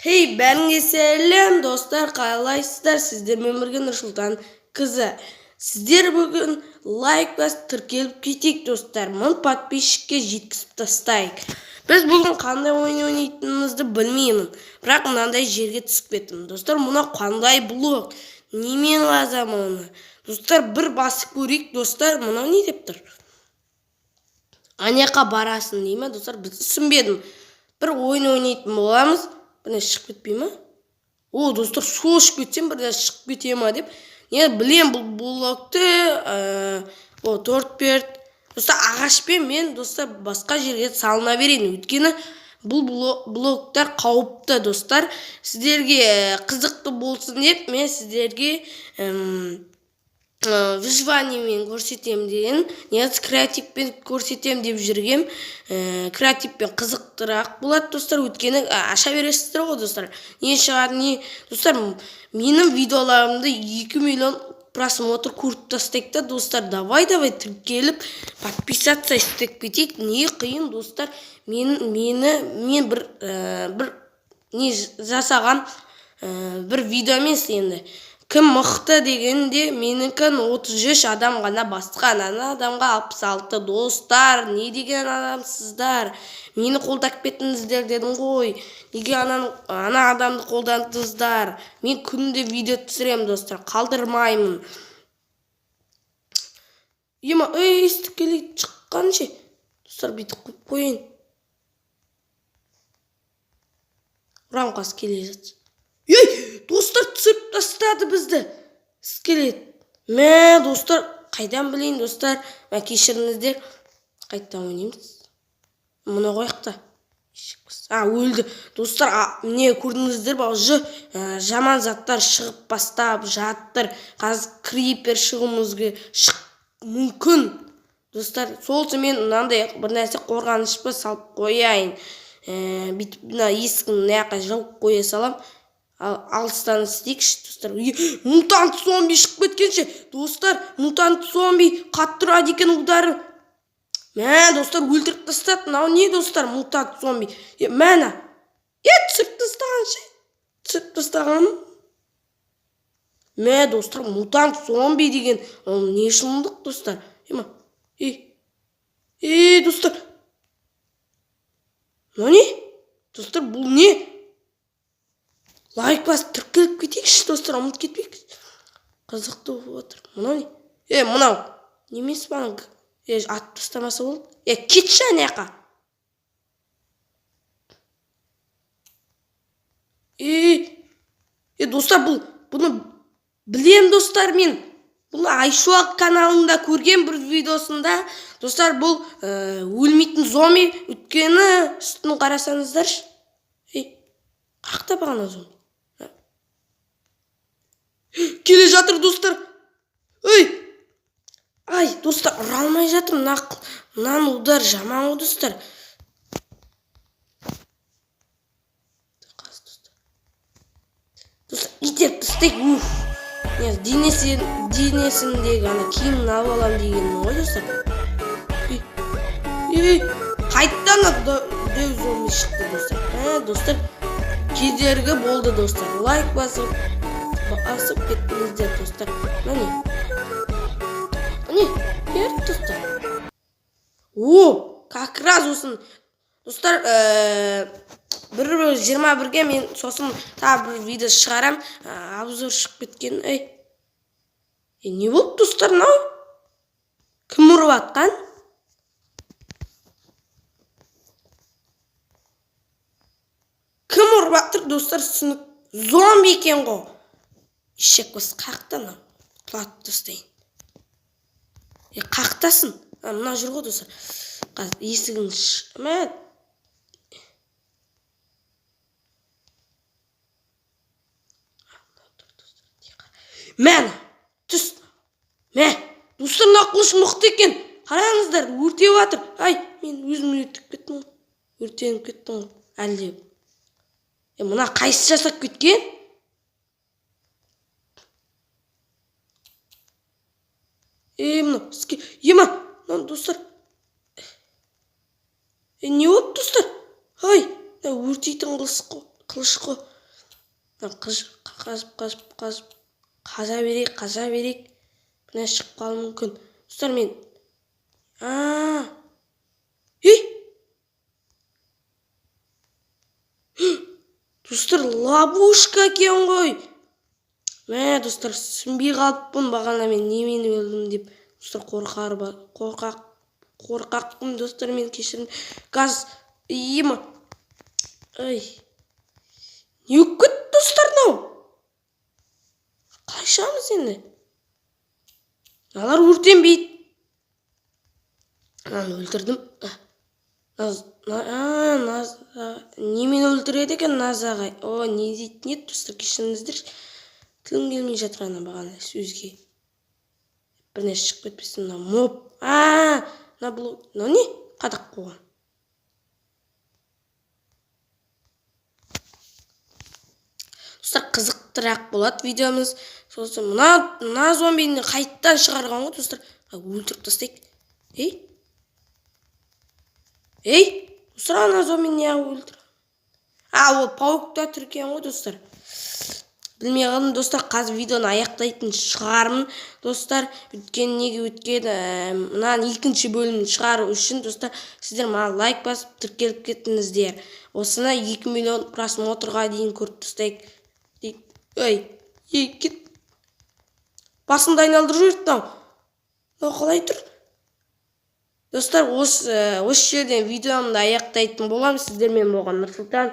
Hey, ben Selam dostlar, қалайсыздар? Сіздермен бірге Нұрсұлтан қызы. Сіздер бүгін лайк басып тіркеліп кетейік достар. 1000 подписчикке жеткізіп тастайық. Біз бүгін қандай ойын ойнайтынымызды білмеймін, бірақ мынандай жерге түсіп кеттім. Достар, мұна қандай блок? Немен жазам оны? Достар, бір басып көрейік. Достар, мұна не деп тұр? Анаяққа барасың дей ме? Достар, біз түсінбедім. Бір ойын ойнайтын боламыз. Бірне шығып кетпей ма? О, достар, су ішіп кетсем бірде шығып кете ма деп. Не білем бұл блокты 4-5. Достар, ағашпен мен достар басқа жерге салына берейін. Өйткені бұл блоктар қауіпті достар. Сіздерге қызықты болсын деп мен сіздерге выживаниемен көрсетем деген, негізі креативпен көрсетем деп жүргем. Креативпен қызықтырақ болады достар, өйткені аша бересіздер ғой достар. Не шығады, не достар, менің видеоларымды 2 миллион просмотр көріп тастайық та достар. Давай тіркеліп подписаться істеп кетейік. Не қиын достар, мен бір не жасаған бір видеомен енді кім мықты дегенде менікін 33 адам ғана басқан. Ана адамға 66 достар. Не деген адамсыздар? Мені қолдап кеттіңіздер дедім ғой. Неге ана адамды қолдандыңыздар? Мен күнде видео түсірем достар, қалдырмаймын. Ема, естіп келе шыққан ше. Достар, бүйтіп қойып қойын. Рамқас келе жатыр. Достар, түсіріп тастады бізді. Скелет. Мә, достар, қайдан білейін достар? Мә, кешіріңіздер. Қайттан ойнаймыз. Мұны қойықта. Өлді. Достар, не көрдіңіздер ба? Жаман заттар шығып бастап жаттыр. Қазір крипер шығуымызға мүмкін. Достар, сол үшін мен мынандай бір нәрсе қорғанышпы салып қояйын. Бүйтіп есігін наяққа жауып қоя салам. Алыстан істейікші достар. Мутант зомби шығып кеткенше. Достар, мутант зомби қаттырады екен удары. Мә, достар, өлтіріп тастады. Мынау не достар, мутант зомби? Мәна. Түсіріп тастағаншы. Түсіріп тастаған. Мә, достар, мутант зомби деген не шындық достар? Достар. Мынау не? Достар, бұл не? Лайк басып тіркеліп кетейікші достар, ұмыт кетпейік. Қызықты отыр. Мынау не? Мынау. Немес баның? Атып тастамаса болды. Кетші анаяққа. Достар, бұны білем достар мен. Бұны Айшуақ каналында көрген бір видеосында. Достар, бұл өлмейтін зомби. Өткені үстін қарасаңыздаршы. Қақта бағана зомби. Келе жатыр достар. Достар, ұра алмай жатыр. Мынаны удар жаман ғой достар. Достар, итеп тастайық. Денесіндегі киімін алып алам деген ғой достар. Қайттан дөу зомби шықты достар. Достар, кедергі болды достар. Лайк басып кеттіңіздер достар. Міне, беріп достар. Как раз осын. Достар, 21-ге мен сосын тағы бір видео шығарам. Обзор шығып кеткен. Не болды достар, мынау? Кім ұрып атқан? Кім ұрып атыр достар, түсінік? Зомби екен ғой. Ишек бас қақтан құлатып тастайын. Қақтасын. Мына жүр ғой достар. Есігін шықмәд. Мән, түс. Мә, достар, нақылыш мұқты екен. Қараңыздар, өртеп атыр. Мен өзім өртеп кеттім. Өртеніп кеттім. Әлде. Мұна қайсы жасап кеткен? Мынау достар. Не болып достар? Өртейтін қылсық қой. қылыш қой. Қаза берейік. Мына шығып қалуы мүмкін. Достар, мен... Достар, ловушка екен ғой. Мә, достар, түсінбей қалыппын бағана мен немені өлдім деп. Достар, қорқақпын, достар, мен кешірім. Газ, ема. Ай. Не өккет, достар, нау? Қалай шығамыз енді? Алар өртенбейді. Ананы өлтірдім. Немен өлтіреді екен Назағай? Не дейтін еді, достар, кешіріңіздер. Тілім келмей жатыр ана бағана сөзге. Біріне шығып кетпесін. Моп. Не? Қадақ қоған. Достар, қызықтырақ болады видеомыз. Сосын мына зомбині қайттан шығарған ғой, достар. Өлтіріп тастайық. Достар, ана зомбині неғып өлтір. Ол паукта түркен ғой, достар. Білмей қалдым, достар, қазір видеоны аяқтайтын шығармын, достар. Неге өткен мынан екінші бөлімін шығару үшін, достар, сіздер маған лайк басып тіркеліп кеттіңіздер. Осына 2 миллион просмотрға дейін көріп тастайық. Кет. Басымды айналдырып жүрді. Қалай тұр? Достар, осы жерден видеомды аяқтайтын болам. Сіздермен болған Нұрсұлтан.